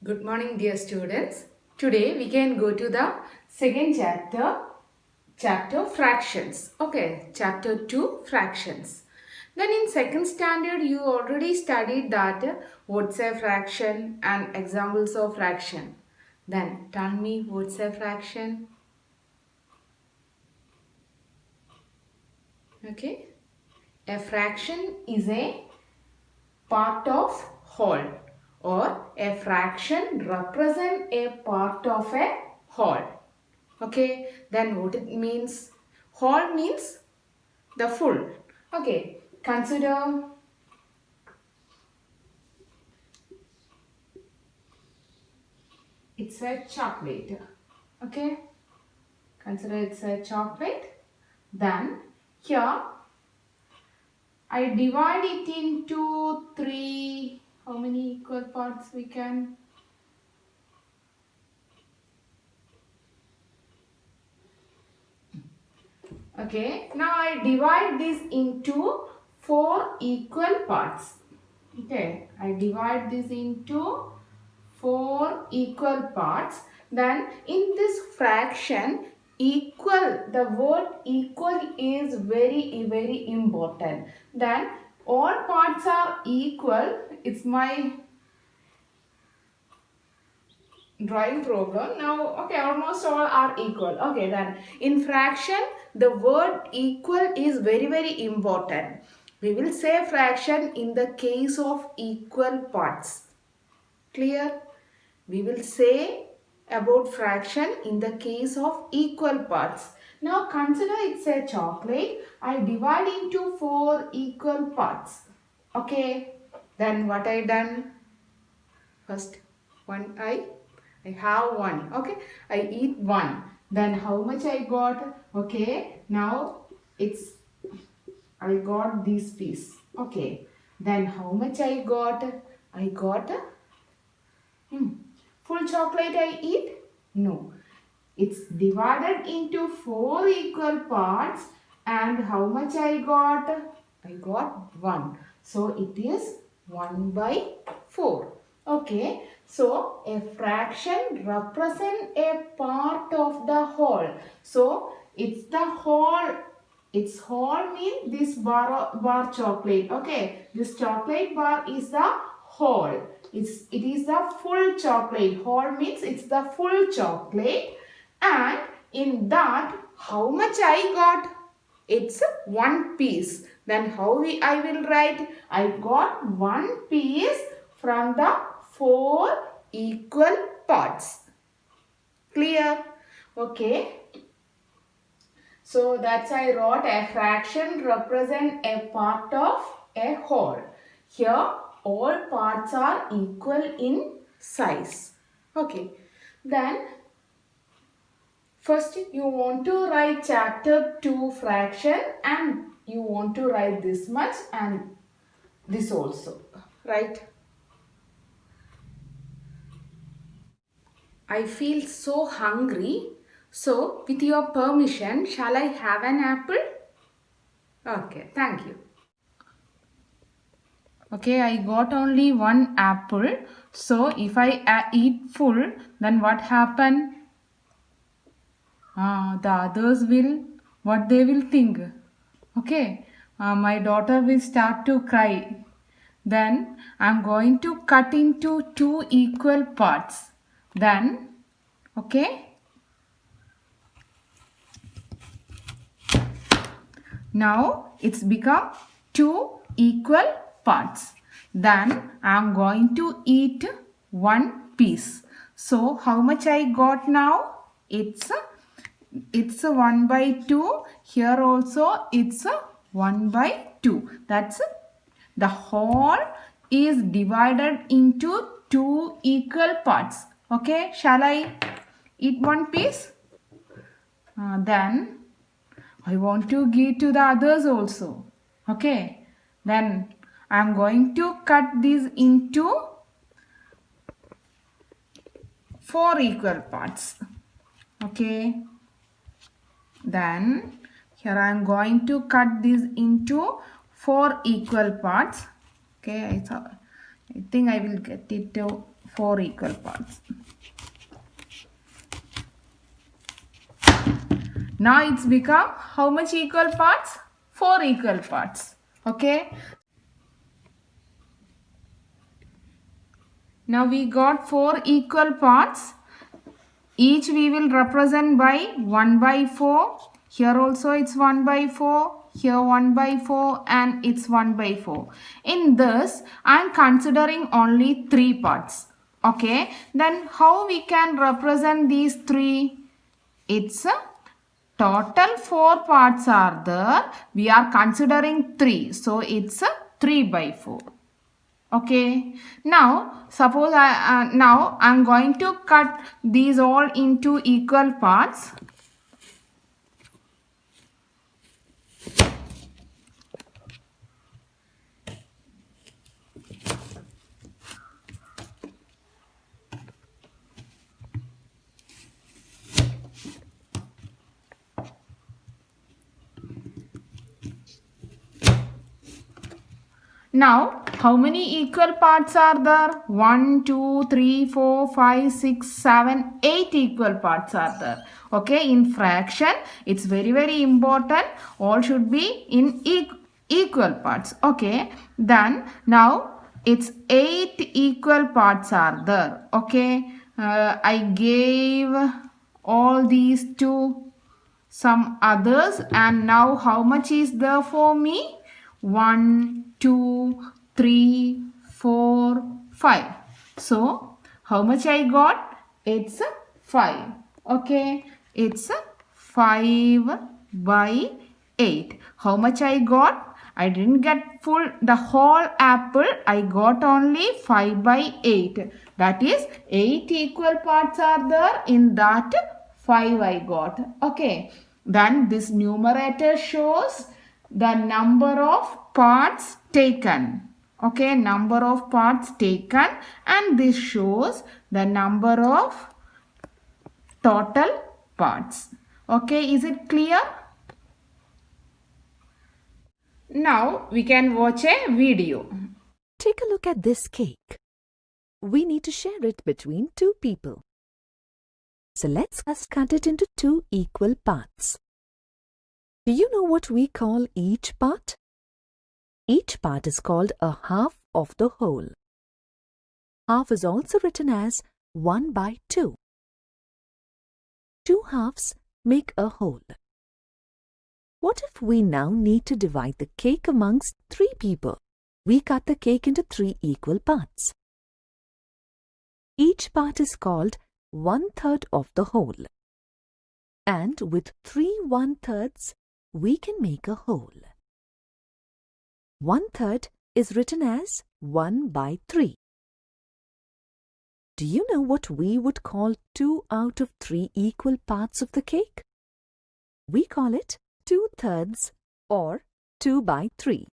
Good morning, dear students. Today we can go to the second chapter fractions. Okay, chapter 2 fractions. Then in second standard you already studied that what's a fraction and examples of fraction. Then tell me what's a fraction? Okay. A fraction is a part of whole, or a fraction represent a part of a whole. Okay, then what it means? Whole means the full. Okay, consider it's a chocolate. Okay, consider it's a chocolate. Then here I divide it into three. How many equal parts we can? Okay, now I divide this into four equal parts. Okay, I divide this into four equal parts. Then in this fraction, equal, the word equal is very important. Then all parts are equal. It's my drawing problem. Now, okay, almost all are equal. Okay, then in fraction, the word equal is very important. We will say fraction in the case of equal parts. Clear? We will say about fraction in the case of equal parts. Now consider it's a chocolate. I divide into four equal parts. Okay. Then what I done? First one I have one. Okay. I eat one. Then how much I got? Okay. Now it's I got this piece. Okay. Then how much I got? I got full chocolate I eat? No. It's divided into four equal parts, and how much I got? I got 1. So it is 1 by 4. Okay. So a fraction represents a part of the whole. So it's the whole. Its whole means this bar chocolate. Okay. This chocolate bar is the whole. It is the full chocolate. Whole means it's the full chocolate, and in that how much I got? It's one piece. Then I will write? I got one piece from the four equal parts. Clear? Okay. So that's I wrote a fraction represent a part of a whole. Here all parts are equal in size. Okay. Then first you want to write chapter 2 fraction, and you want to write this much and this also. Right? I feel so hungry. So with your permission, shall I have an apple? Okay, thank you. Okay, I got only one apple. So if I eat full, then what happen? The others will, what they will think? Okay, my daughter will start to cry. Then I'm going to cut into two equal parts. Then, okay. Now it's become two equal parts. Then I'm going to eat one piece. So how much I got now? It's a 1 by 2. Here also it's a 1 by 2. That's the whole is divided into two equal parts. Okay, shall I eat one piece? Then I want to give to the others also. Okay, then I am going to cut these into four equal parts. Okay, then here I am going to cut this into four equal parts. Okay, I think I will get it 4 equal parts. Now it's become how much equal parts? 4 equal parts. Okay. Now we got 4 equal parts. Each we will represent by 1 by 4. Here also it's 1 by 4. Here 1 by 4 and it's 1 by 4. In this I am considering only 3 parts. Okay. Then how we can represent these 3? It's a total 4 parts are there. We are considering 3. So it's a 3 by 4. Okay. Now suppose now I'm going to cut these all into equal parts. Now, how many equal parts are there? 1, 2, 3, 4, 5, 6, 7, 8 equal parts are there. Okay, in fraction, it's very important. All should be in equal parts. Okay, then now it's 8 equal parts are there. Okay, I gave all these to some others, and now how much is there for me? 1, 2, 3, 4, 5. So, how much I got? It's 5. Okay, it's 5 by 8. How much I got? I didn't get the whole apple. I got only 5 by 8. That is 8 equal parts are there. In that 5 I got. Okay. Then this numerator shows the number of parts taken. Okay, number of parts taken, and this shows the number of total parts. Okay, is it clear? Now we can watch a video. Take a look at this cake. We need to share it between 2 people. So let's just cut it into 2 equal parts. Do you know what we call each part? Each part is called a half of the whole. Half is also written as 1 by 2. 2 halves make a whole. What if we now need to divide the cake amongst 3 people? We cut the cake into 3 equal parts. Each part is called 1/3 of the whole. And with 3 1/3s, we can make a whole. 1/3 is written as 1 by 3. Do you know what we would call 2 out of 3 equal parts of the cake? We call it 2/3 or 2 by 3.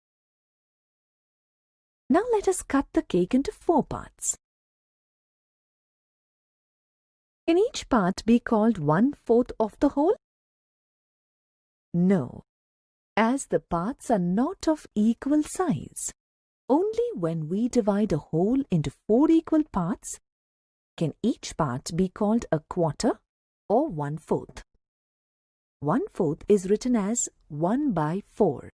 Now let us cut the cake into 4 parts. Can each part be called 1/4 of the whole? No, as the parts are not of equal size. Only when we divide a whole into 4 equal parts can each part be called a quarter or 1/4. 1/4 is written as 1 by 4.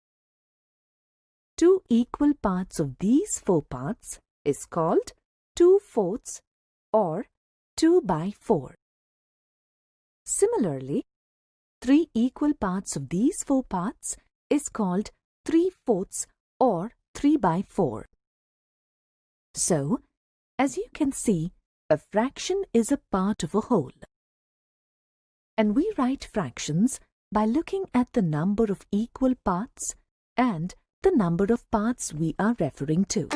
2 equal parts of these 4 parts is called 2/4 or 2 by 4. Similarly, 3 equal parts of these 4 parts is called 3/4 or 3 by 4. So, as you can see, a fraction is a part of a whole. And we write fractions by looking at the number of equal parts and the number of parts we are referring to.